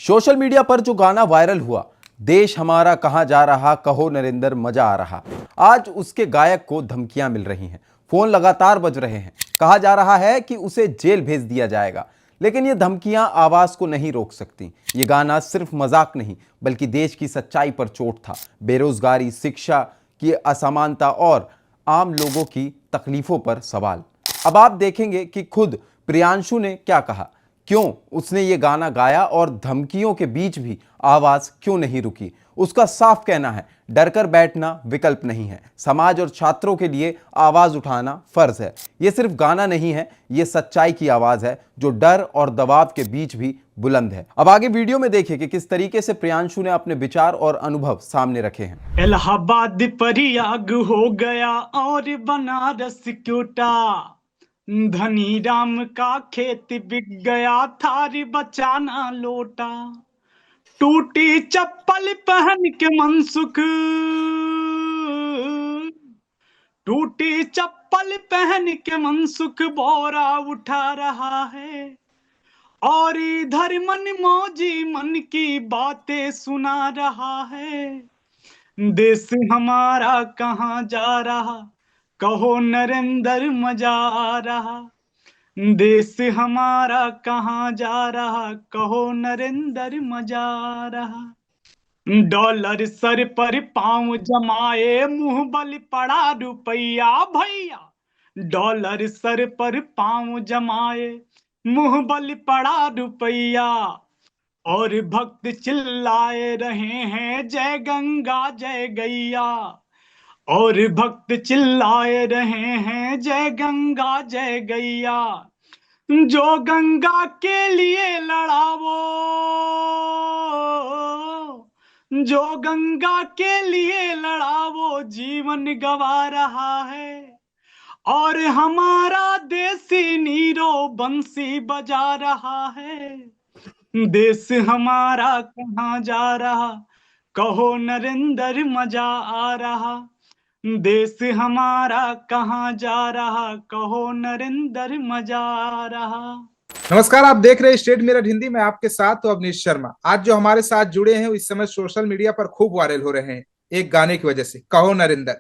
Social media पर जो गाना वायरल हुआ, देश हमारा कहां जा रहा, कहो नरेंद्र मजा आ रहा, आज उसके गायक को धमकियां मिल रही हैं। फोन लगातार बज रहे हैं। कहा जा रहा है कि उसे जेल भेज दिया जाएगा। लेकिन ये धमकियां आवाज को नहीं रोक सकती। ये गाना सिर्फ मजाक नहीं, बल्कि देश की सच्चाई पर चोट था। बेरोजगारी, शिक्षा की असमानता और आम लोगों की तकलीफों पर सवाल। अब आप देखेंगे कि खुद प्रियांशु ने क्या कहा, क्यों उसने ये गाना गाया और धमकियों के बीच भी आवाज क्यों नहीं रुकी। उसका साफ कहना है, डर कर बैठना विकल्प नहीं है। समाज और छात्रों के लिए आवाज उठाना फर्ज है। ये सिर्फ गाना नहीं है, ये सच्चाई की आवाज है जो डर और दबाव के बीच भी बुलंद है। अब आगे वीडियो में देखिए कि किस तरीके से प्रियांशु ने अपने विचार और अनुभव सामने रखे हैं। इलाहाबाद परियाग हो गया और बनारस क्योटा, धनी राम का खेत बिक गया, थारी बचाना लोटा। टूटी चप्पल पहन के मनसुख, टूटी चप्पल पहन के मनसुख बोरा उठा रहा है, और इधर मन मौजी मन की बातें सुना रहा है। देश हमारा कहाँ जा रहा, कहो नरेंद्र मजा आ रहा। देश हमारा कहाँ जा रहा, कहो नरेंद्र मजा आ रहा। डॉलर सर पर पांव जमाए, मुंह बल पड़ा रुपया भैया। डॉलर सर पर पांव जमाए, मुंह बल पड़ा रुपया। और भक्त चिल्लाए रहे हैं जय गंगा जय गैया। और भक्त चिल्लाए रहे हैं जय गंगा जय गैया। जो गंगा के लिए लड़ा वो, जो गंगा के लिए लड़ा वो जीवन गवा रहा है। और हमारा देसी नीरो बंसी बजा रहा है। देश हमारा कहाँ जा रहा, कहो नरेंद्र मजा आ रहा। देश हमारा कहाँ जा रहा, कहो नरेंद्र मजा आ रहा। नमस्कार, आप देख रहे हैं स्टेट मिरर हिंदी में। आपके साथ तो अवनीश शर्मा। आज जो हमारे साथ जुड़े हैं वो इस समय सोशल मीडिया पर खूब वायरल हो रहे हैं एक गाने की वजह से, कहो नरेंद्र।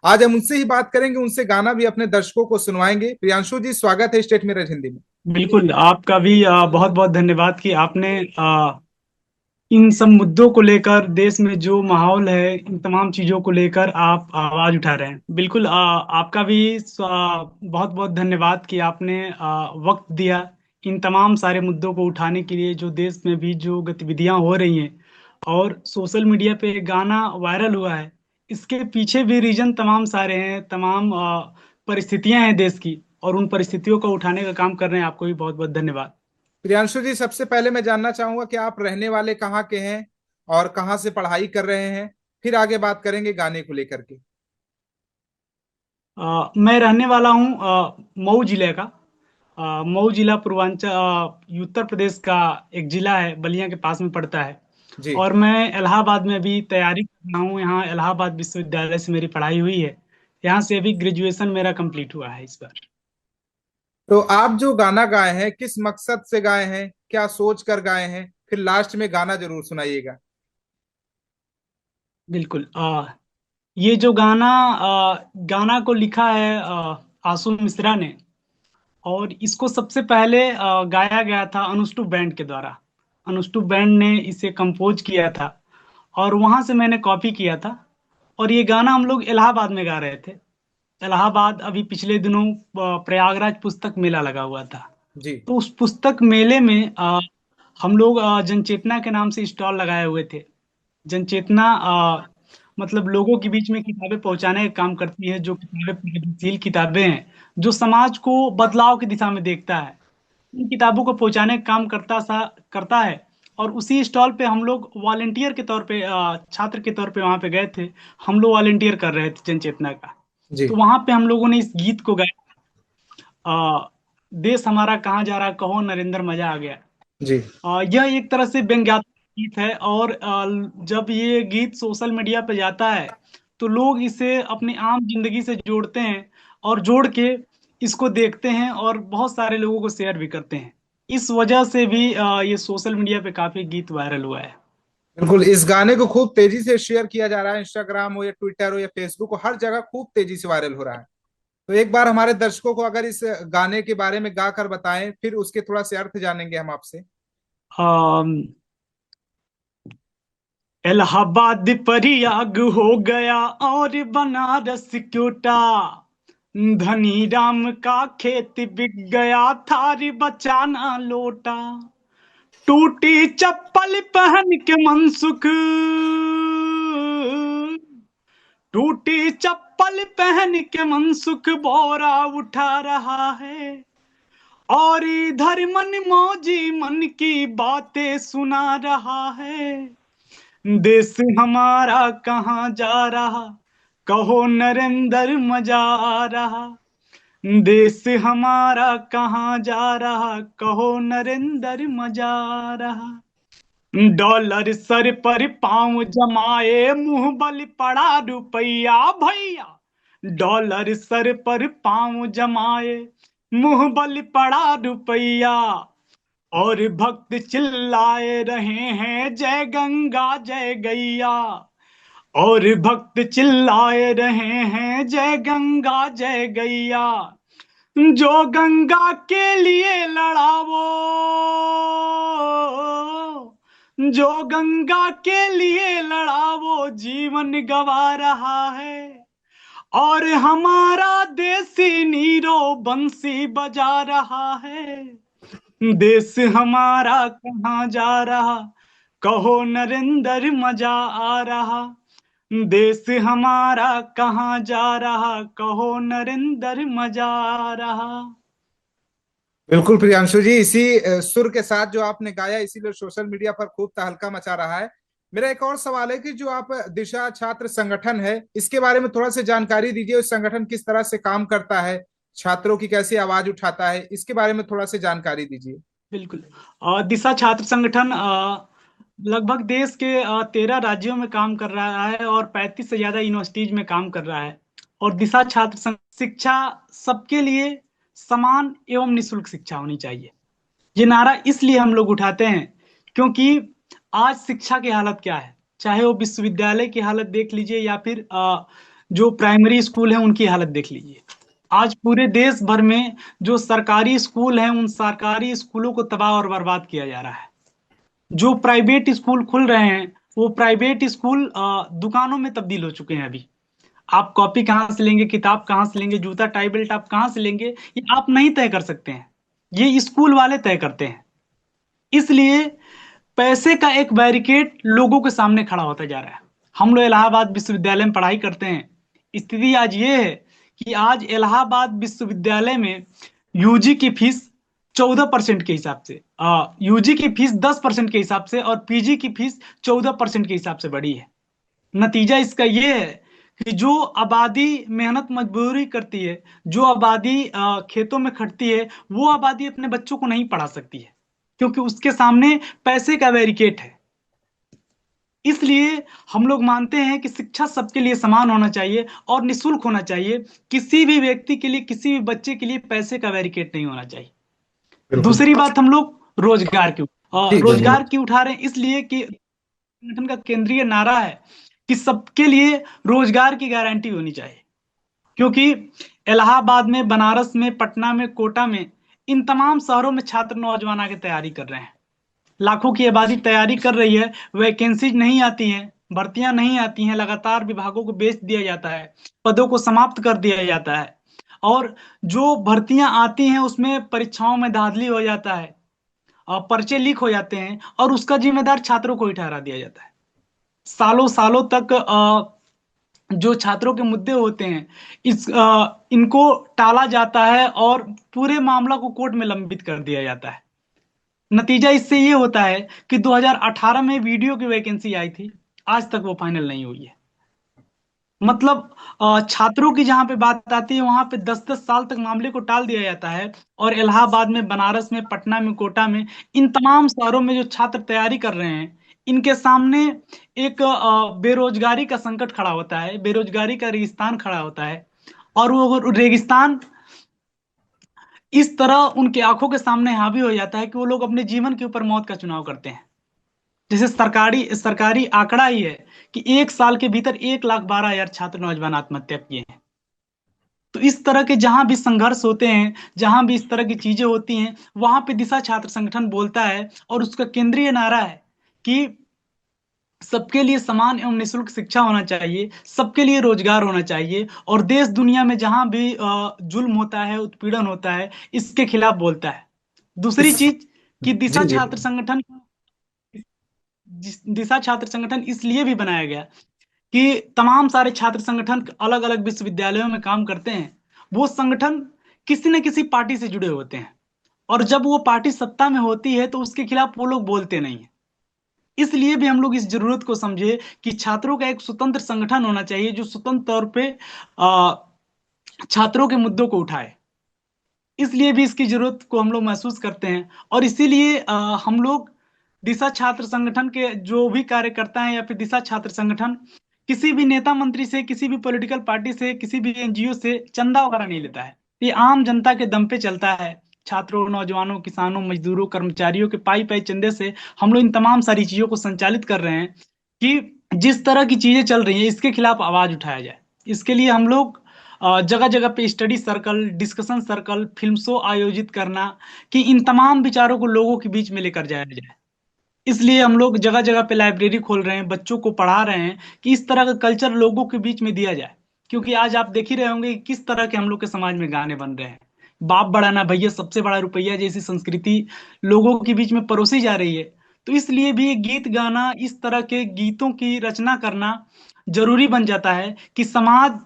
आज हम उनसे ही बात करेंगे, उनसे गाना भी अपने दर्शकों को सुनवाएंगे। प्रियांशु जी, स्वागत है स्टेट मिरर हिंदी में। बिल्कुल, आपका भी बहुत बहुत धन्यवाद कि आपने इन सब मुद्दों को लेकर, देश में जो माहौल है, इन तमाम चीजों को लेकर आप आवाज उठा रहे हैं। बिल्कुल, आपका भी बहुत बहुत धन्यवाद कि आपने वक्त दिया इन तमाम सारे मुद्दों को उठाने के लिए, जो देश में भी जो गतिविधियां हो रही हैं और सोशल मीडिया पे गाना वायरल हुआ है। इसके पीछे भी रीजन तमाम सारे हैं, तमाम परिस्थितियां हैं देश की, और उन परिस्थितियों को उठाने का काम कर रहे हैं। आपको भी बहुत बहुत धन्यवाद। प्रियांशु जी, सबसे पहले मैं जानना चाहूंगा कि आप रहने वाले कहाँ के हैं और कहाँ से पढ़ाई कर रहे हैं। फिर आगे बात करेंगे गाने को लेकर के। मैं रहने वाला हूँ मऊ जिले का। मऊ जिला पूर्वांचल उत्तर प्रदेश का एक जिला है, बलिया के पास में पड़ता है। जी। और मैं इलाहाबाद में भी तैयारी कर रहा हूँ। यहाँ इलाहाबाद विश्वविद्यालय से मेरी पढ़ाई हुई है। यहाँ से अभी ग्रेजुएशन मेरा कंप्लीट हुआ है इस बार। तो आप जो गाना गाए हैं किस मकसद से गाए हैं, क्या सोच कर गाए हैं? फिर लास्ट में गाना जरूर सुनाइएगा। बिल्कुल, ये जो गाना को लिखा है आशु मिश्रा ने, और इसको सबसे पहले गाया गया था अनुष्टुप बैंड के द्वारा। अनुष्टुप बैंड ने इसे कंपोज किया था, और वहां से मैंने कॉपी किया था। और ये गाना हम लोग इलाहाबाद में गा रहे थे। इलाहाबाद अभी पिछले दिनों प्रयागराज पुस्तक मेला लगा हुआ था। जी। तो उस पुस्तक मेले में हम लोग जनचेतना के नाम से स्टॉल लगाए हुए थे। जनचेतना मतलब लोगों के बीच में किताबें पहुंचाने का काम करती है, जो किताबें प्रगतिशील किताबें हैं, जो समाज को बदलाव की दिशा में देखता है, इन किताबों को पहुंचाने का काम करता है। और उसी स्टॉल पे हम लोग वॉलेंटियर के तौर पे, छात्र के तौर पे वहां पे गए थे। हम लोग वॉलेंटियर कर रहे थे जनचेतना का। जी। तो वहां पे हम लोगों ने इस गीत को गाया, देश हमारा कहाँ जा रहा, कहो नरेंद्र मजा आ गया। जी। यह एक तरह से व्यंग्यात्मक गीत है, और जब ये गीत सोशल मीडिया पे जाता है तो लोग इसे अपनी आम जिंदगी से जोड़ते हैं, और जोड़ के इसको देखते हैं और बहुत सारे लोगों को शेयर भी करते हैं। इस वजह से भी ये सोशल मीडिया पे काफी गीत वायरल हुआ है। बिल्कुल, इस गाने को खूब तेजी से शेयर किया जा रहा है, इंस्टाग्राम हो या ट्विटर हो या फेसबुक हो, हर जगह खूब तेजी से वायरल हो रहा है। तो एक बार हमारे दर्शकों को अगर इस गाने के बारे में गा कर बताएं, फिर उसके थोड़ा से अर्थ जानेंगे हम आपसे। अम, इलाहाबाद प्रयाग हो गया और बनारस क्योटा, धनी राम का खेत बिक गया, थारी बचाना लोटा। टूटी चप्पल पहन के मनसुख, टूटी चप्पल पहन के मनसुख बोरा उठा रहा है, और इधर मन मौजी मन की बातें सुना रहा है। देश हमारा कहाँ जा रहा, कहो नरेंद्र मजा आ रहा। देश हमारा कहाँ जा रहा, कहो नरेंद्र मजा आ रहा। डॉलर सर पर पांव जमाए, मुंह बल पड़ा रुपया भैया। डॉलर सर पर पांव जमाए, मुंह बल पड़ा रुपया। और भक्त चिल्लाए रहे हैं जय गंगा जय गैया। और भक्त चिल्लाए रहे हैं जय गंगा जय गैया। जो गंगा के लिए लड़ा वो, जो गंगा के लिए लड़ा वो जीवन गवा रहा है। और हमारा देसी नीरो बंसी बजा रहा है। देश हमारा कहाँ जा रहा, कहो नरेंद्र मजा आ रहा। देश हमारा कहाँ जा रहा, कहो नरेंद्र मजा आ रहा। बिल्कुल प्रियांशु जी, इसी सुर के साथ जो आपने गाया, इसीलिए सोशल मीडिया पर खूब तहलका मचा रहा है। मेरा एक और सवाल है कि जो आप दिशा छात्र संगठन है, इसके बारे में थोड़ा सा जानकारी दीजिए। उस संगठन किस तरह से काम करता है, छात्रों की कैसी आवाज उठाता है, इसके बारे में थोड़ा सा जानकारी दीजिए। बिल्कुल। दिशा छात्र संगठन लगभग देश के 13 राज्यों में काम कर रहा है और 35 से ज्यादा यूनिवर्सिटीज में काम कर रहा है। और दिशा छात्र संघ शिक्षा सबके लिए समान एवं निशुल्क शिक्षा होनी चाहिए, ये नारा इसलिए हम लोग उठाते हैं क्योंकि आज शिक्षा की हालत क्या है, चाहे वो विश्वविद्यालय की हालत देख लीजिए या फिर जो प्राइमरी स्कूल है उनकी हालत देख लीजिए। आज पूरे देश भर में जो सरकारी स्कूल हैं उन सरकारी स्कूलों को तबाह और बर्बाद किया जा रहा है। जो प्राइवेट स्कूल खुल रहे हैं वो प्राइवेट स्कूल दुकानों में तब्दील हो चुके हैं अभी। आप कॉपी कहाँ से लेंगे, किताब कहाँ से लेंगे, जूता टाई बेल्ट आप कहाँ से लेंगे, ये आप नहीं तय कर सकते हैं, ये स्कूल वाले तय करते हैं। इसलिए पैसे का एक बैरिकेड लोगों के सामने खड़ा होता जा रहा है। हम लोग इलाहाबाद विश्वविद्यालय में पढ़ाई करते हैं। स्थिति आज ये है कि आज इलाहाबाद विश्वविद्यालय में यूजी की फीस 14% के हिसाब से, यूजी की फीस 10% के हिसाब से और पीजी की फीस 14% के हिसाब से बढ़ी है। नतीजा इसका ये है कि जो आबादी मेहनत मजदूरी करती है, जो आबादी खेतों में खटती है, वो आबादी अपने बच्चों को नहीं पढ़ा सकती है क्योंकि उसके सामने पैसे का बैरिकेड है। इसलिए हम लोग मानते हैं कि शिक्षा सबके लिए समान होना चाहिए और निशुल्क होना चाहिए। किसी भी व्यक्ति के लिए, किसी भी बच्चे के लिए पैसे का बैरिकेड नहीं होना चाहिए। बिल्कुल। दूसरी बात, हम लोग जी बोलिए। रोजगार की उठा रहे हैं इसलिए कि संगठन का केंद्रीय नारा है कि सबके लिए रोजगार की गारंटी होनी चाहिए। क्योंकि इलाहाबाद में, बनारस में, पटना में, कोटा में, इन तमाम शहरों में छात्र नौजवान आके तैयारी कर रहे हैं। लाखों की आबादी तैयारी कर रही है, वैकेंसीज नहीं आती हैं, भर्तियां नहीं आती हैं, लगातार विभागों को बेच दिया जाता है, पदों को समाप्त कर दिया जाता है। और जो भर्तियां आती हैं उसमें परीक्षाओं में धांधली हो जाता है और पर्चे लीक हो जाते हैं और उसका जिम्मेदार छात्रों को ही ठहरा दिया जाता है। सालों सालों तक जो छात्रों के मुद्दे होते हैं इनको टाला जाता है और पूरे मामला को कोर्ट में लंबित कर दिया जाता है। नतीजा इससे ये होता है कि 2018 में वीडियो की वैकेंसी आई थी, आज तक वो फाइनल नहीं हुई है। मतलब छात्रों की जहां पे बात आती है वहां पे 10-10 साल तक मामले को टाल दिया जाता है। और इलाहाबाद में, बनारस में, पटना में, कोटा में, इन तमाम शहरों में जो छात्र तैयारी कर रहे हैं इनके सामने एक बेरोजगारी का संकट खड़ा होता है, बेरोजगारी का रेगिस्तान खड़ा होता है। और वो रेगिस्तान इस तरह उनके आंखों के सामने हावी हो जाता है कि वो लोग अपने जीवन के ऊपर मौत का चुनाव करते हैं। जैसे सरकारी सरकारी आंकड़ा ही है कि 1 साल के भीतर 1,12,000 छात्र नौजवान आत्महत्या किए हैं। तो इस तरह के जहां भी संघर्ष होते हैं, जहां भी इस तरह की चीजें होती हैं, वहां पे दिशा छात्र संगठन बोलता है और उसका केंद्रीय नारा है कि सबके लिए समान एवं निःशुल्क शिक्षा होना चाहिए, सबके लिए रोजगार होना चाहिए, और देश दुनिया में जहां भी जुल्म होता है, उत्पीड़न होता है, इसके खिलाफ बोलता है। दूसरी इस चीज कि जी जी दिशा छात्र संगठन इसलिए भी बनाया गया कि तमाम सारे छात्र संगठन अलग अलग विश्वविद्यालयों में काम करते हैं। वो संगठन किसी न किसी पार्टी से जुड़े होते हैं, और जब वो पार्टी सत्ता में होती है तो उसके खिलाफ वो लोग बोलते नहीं है। इसलिए भी हम लोग इस जरूरत को समझे कि छात्रों का एक स्वतंत्र संगठन होना चाहिए जो स्वतंत्र तौर पे अ, छात्रों के मुद्दों को उठाए। इसलिए भी इसकी जरूरत को हम लोग महसूस करते हैं, और इसीलिए हम लोग दिशा छात्र संगठन के जो भी कार्यकर्ता हैं, या फिर दिशा छात्र संगठन किसी भी नेता मंत्री से, किसी भी पॉलिटिकल पार्टी से, किसी भी एनजीओ से चंदा वगैरह नहीं लेता है। ये आम जनता के दम पे चलता है। छात्रों, नौजवानों, किसानों, मजदूरों, कर्मचारियों के पाई पाई चंदे से हम लोग इन तमाम सारी चीजों को संचालित कर रहे हैं कि जिस तरह की चीजें चल रही हैं इसके खिलाफ आवाज उठाया जाए। इसके लिए हम लोग जगह जगह पे study circle, discussion circle, film show आयोजित करना, कि इन तमाम विचारों को लोगों के बीच में लेकर जाया जाए। इसलिए हम लोग जगह जगह पे लाइब्रेरी खोल रहे हैं, बच्चों को पढ़ा रहे हैं कि इस तरह का कल्चर लोगों के बीच में दिया जाए। क्योंकि आज आप देख ही रहे होंगे कि किस तरह के हम लोग के समाज में गाने बन रहे हैं। बाप बड़ा ना भैया, सबसे बड़ा रुपया जैसी संस्कृति लोगों के बीच में परोसी जा रही है। तो इसलिए भी ये गीत गाना, इस तरह के गीतों की रचना करना जरूरी बन जाता है कि समाज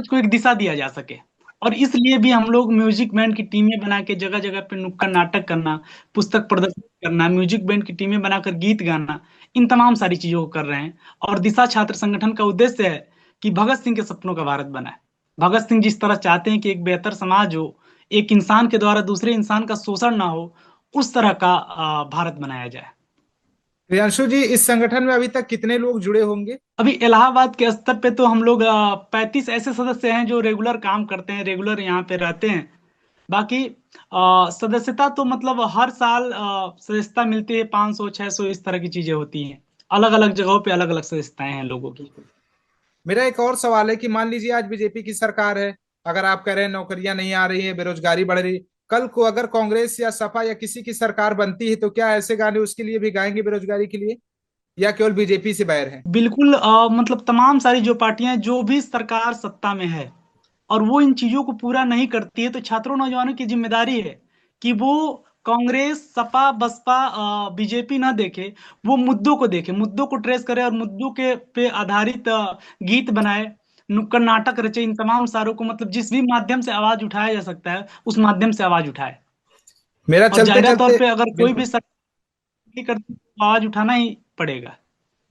को एक दिशा दिया जा सके। और इसलिए भी हम लोग म्यूजिक बैंड की टीमें बना के जगह जगह पे नुक्कड़ नाटक करना, पुस्तक प्रदर्शन करना, म्यूजिक बैंड की टीमें बनाकर गीत गाना, इन तमाम सारी चीजों को कर रहे हैं। और दिशा छात्र संगठन का उद्देश्य है कि भगत सिंह के सपनों का भारत बनाए। भगत सिंह जिस तरह चाहते हैं कि एक बेहतर समाज हो, एक इंसान के द्वारा दूसरे इंसान का शोषण ना हो, उस तरह का भारत बनाया जाए। प्रियांशु जी, इस संगठन में अभी तक कितने लोग जुड़े होंगे? अभी इलाहाबाद के स्तर पे तो हम लोग 35 ऐसे सदस्य हैं जो रेगुलर काम करते हैं, रेगुलर यहाँ पे रहते हैं। बाकी सदस्यता तो मतलब हर साल सदस्यता मिलती है, 500 600 इस तरह की चीजें होती हैं। अलग अलग जगहों पे अलग अलग सदस्यताएं हैं लोगों की। मेरा एक और सवाल है कि मान लीजिए आज बीजेपी की सरकार है, अगर आप कह रहे हैं नौकरियां नहीं आ रही है, बेरोजगारी बढ़ रही, कल को अगर कांग्रेस या सपा या किसी की सरकार बनती है तो क्या ऐसे गाने उसके लिए भी गाएंगे, बेरोजगारी के लिए, या केवल बीजेपी से बैर है? बिल्कुल, मतलब तमाम सारी जो पार्टियां, जो भी सरकार सत्ता में है और वो इन चीजों को पूरा नहीं करती है, तो छात्रों नौजवानों की जिम्मेदारी है कि वो कांग्रेस, सपा, बसपा, बीजेपी ना देखे, वो मुद्दों को देखे, मुद्दों को ट्रेस करे और मुद्दों के पे आधारित गीत बनाए, नुक्कड़ नाटक रचे। इन तमाम सारों को मतलब जिस भी माध्यम से आवाज उठाया जा सकता है उस माध्यम से आवाज उठाए। मेरा और चलते जाहिर तौर चलते पे अगर कोई भी बिल्कुल सरकार नहीं करती तो आवाज उठाना ही पड़ेगा।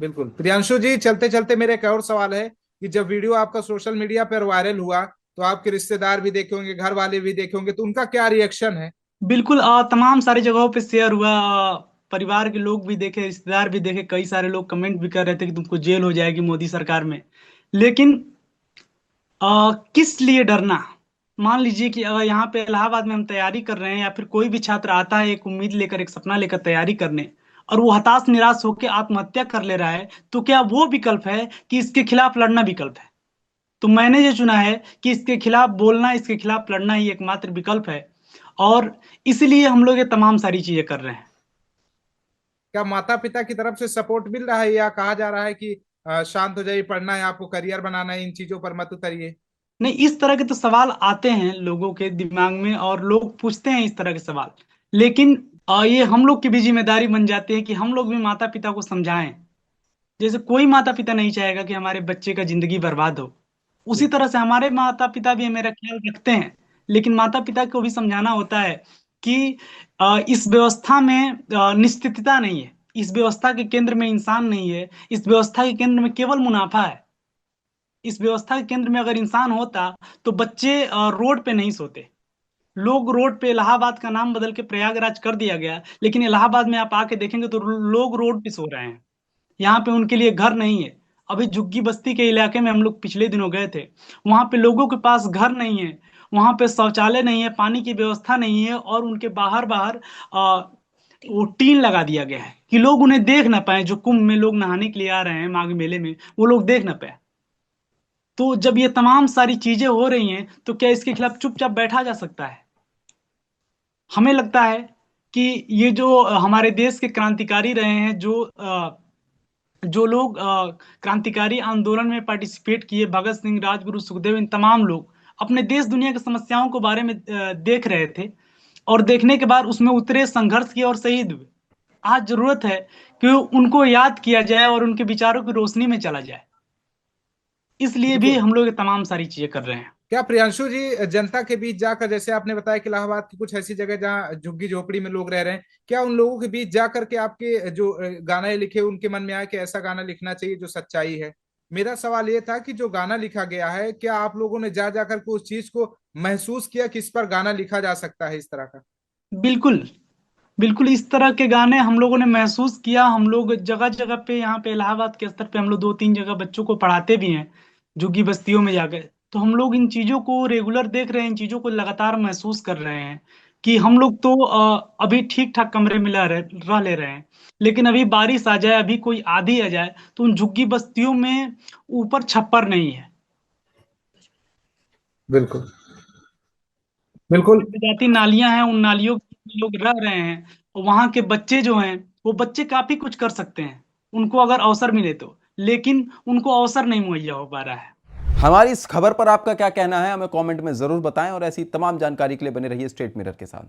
बिल्कुल प्रियांशु जी, चलते चलते मेरा एक और सवाल है कि जब वीडियो आपका सोशल मीडिया पर वायरल हुआ तो आपके रिश्तेदार भी देखे होंगे, घर वाले भी देखे होंगे, तो उनका क्या रिएक्शन है? बिल्कुल, तमाम सारी जगहों पे शेयर हुआ। परिवार के लोग भी देखे, रिश्तेदार भी देखे, कई सारे लोग कमेंट भी कर रहे थे कि तुमको जेल हो जाएगी मोदी सरकार में। लेकिन किस लिए डरना? मान लीजिए कि अगर यहाँ पे इलाहाबाद में हम तैयारी कर रहे हैं, या फिर कोई भी छात्र आता है एक उम्मीद लेकर, एक सपना लेकर तैयारी करने, और वो हताश निराश होकर आत्महत्या कर ले रहा है, तो क्या वो विकल्प है कि इसके खिलाफ लड़ना विकल्प है? तो मैंने ये चुना है कि इसके खिलाफ बोलना, इसके खिलाफ लड़ना ही एकमात्र विकल्प है। और इसलिए हम लोग ये तमाम सारी चीजें कर रहे हैं। क्या माता पिता की तरफ से सपोर्ट मिल रहा है, या कहा जा रहा है कि शांत हो जाइए, पढ़ना है, आपको करियर बनाना है, इन चीजों पर मत उतरिए? नहीं, इस तरह के तो सवाल आते हैं लोगों के दिमाग में, और लोग पूछते हैं इस तरह के सवाल। लेकिन ये हम लोग की भी जिम्मेदारी बन जाती है कि हम लोग भी माता पिता को समझाएं। जैसे कोई माता पिता नहीं चाहेगा कि हमारे बच्चे का जिंदगी बर्बाद हो, उसी बिल्कुल तरह से हमारे माता पिता भी मेरा ख्याल रखते हैं। लेकिन माता पिता को भी समझाना होता है कि इस व्यवस्था में निश्चितता नहीं है, इस व्यवस्था के केंद्र में इंसान नहीं है, इस व्यवस्था के केंद्र में केवल मुनाफा है। इस व्यवस्था के केंद्र में अगर इंसान होता तो बच्चे रोड पे नहीं सोते। लोग रोड पे, इलाहाबाद का नाम बदल के प्रयागराज कर दिया गया, लेकिन इलाहाबाद में आप आके देखेंगे तो लोग रोड पे सो रहे हैं। यहाँ पे उनके लिए घर नहीं है। अभी झुग्गी बस्ती के इलाके में हम लोग पिछले दिनों गए थे, वहां पे लोगों के पास घर नहीं है। वहां पे शौचालय नहीं है, पानी की व्यवस्था नहीं है, और उनके बाहर बाहर वो टीन लगा दिया गया है कि लोग उन्हें देख ना पाए। जो कुंभ में लोग नहाने के लिए आ रहे हैं माघ मेले में, वो लोग देख ना पाए। तो जब ये तमाम सारी चीजें हो रही हैं, तो क्या इसके खिलाफ चुपचाप बैठा जा सकता है? हमें लगता है कि ये जो हमारे देश के क्रांतिकारी रहे हैं, जो लोग क्रांतिकारी आंदोलन में पार्टिसिपेट किए, भगत सिंह, राजगुरु, सुखदेव, इन तमाम लोग अपने देश दुनिया की समस्याओं के बारे में देख रहे थे, और देखने के बाद उसमें उतरे, संघर्ष किए और शहीद हुए। आज जरूरत है कि उनको याद किया जाए और उनके विचारों की रोशनी में चला जाए। इसलिए भी बिल्कुल। हम लोग ये तमाम सारी चीजें कर रहे हैं। क्या प्रियांशु जी, जनता के बीच जाकर, जैसे आपने बताया कि इलाहाबाद की कुछ ऐसी जगह जहाँ झुग्गी झोपड़ी में लोग रह रहे हैं, क्या उन लोगों के बीच जाकर के आपके जो गाना लिखे उनके मन में आया कि ऐसा गाना लिखना चाहिए जो सच्चाई है? मेरा सवाल ये था कि जो गाना लिखा गया है, क्या आप लोगों ने जा जाकर के उस चीज को महसूस किया कि इस पर गाना लिखा जा सकता है इस तरह का? बिल्कुल, बिल्कुल इस तरह के गाने हम लोगों ने महसूस किया। हम लोग जगह जगह पे, यहाँ पे इलाहाबाद के स्तर पे हम लोग 2-3 जगह बच्चों को पढ़ाते भी हैं, झुग्गी बस्तियों में जाकर। तो हम लोग इन चीजों को रेगुलर देख रहे हैं, इन चीजों को लगातार महसूस कर रहे हैं कि हम लोग तो अभी ठीक ठाक कमरे में रह ले रहे हैं, लेकिन अभी बारिश आ जाए, अभी कोई आंधी आ जाए, तो उन झुग्गी बस्तियों में ऊपर छप्पर नहीं है। बिल्कुल। बिल्कुल। जाती नालियां हैं, उन नालियों में लोग रह रहे हैं, और वहां के बच्चे जो हैं, वो बच्चे काफी कुछ कर सकते हैं उनको अगर अवसर मिले तो, लेकिन उनको अवसर नहीं मुहैया हो पा रहा है। हमारी इस खबर पर आपका क्या कहना है, हमें कमेंट में जरूर बताएं, और ऐसी तमाम जानकारी के लिए बने रहिए स्टेट मिरर के साथ।